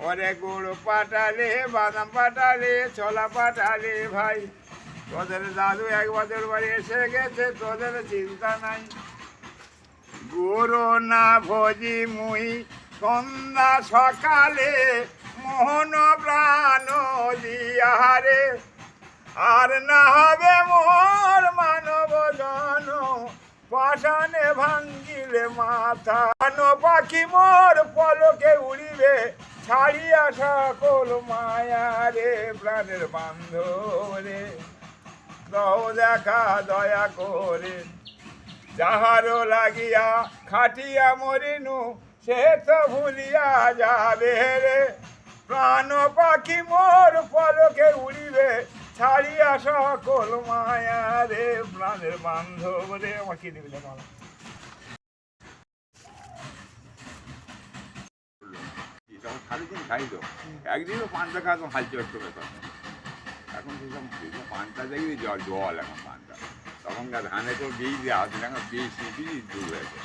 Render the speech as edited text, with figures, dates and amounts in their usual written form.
ওরে গুড় পাঠালে বাদাম পাঠালে ছোলা পাঠালে ভাই তোদের দাদু 1 বছর বাড়ি এসে গেছে, তোদের চিন্তা নাই। গুরু না ভোজি মুই সন্ধ্যা সকালে মোহন প্রাণ দিয়ারে, আর না হবে মোর মানব জন পাষাণে ভাঙ্গিলে মাথা। পাখি মোর পলকে উড়িবে ছাড়িয়া সকল মায়া রে, প্রাণের বান্ধব রে দাও দেখা দয়া করে। যাহারও লাগিয়া খাটিয়া মরিনু সে তো ভুলিয়া যাবে রে, প্রাণ পাখি মোর পলকে উড়িবে ছাড়িয়া সকল মায়া রে, প্রাণের বান্ধব রে। আমার কি দিবি মালা? তখন সারাদিন খাই তো, একদিনও পান্তা খাওয়া তো হাল চড়তে ব্যাপার। এখন সেসব পান্তা দেখবি জল এখন পান্তা, তখনকার ধানে তো বীজ দেওয়া হচ্ছে, এখন বীজ দূর হয়েছে।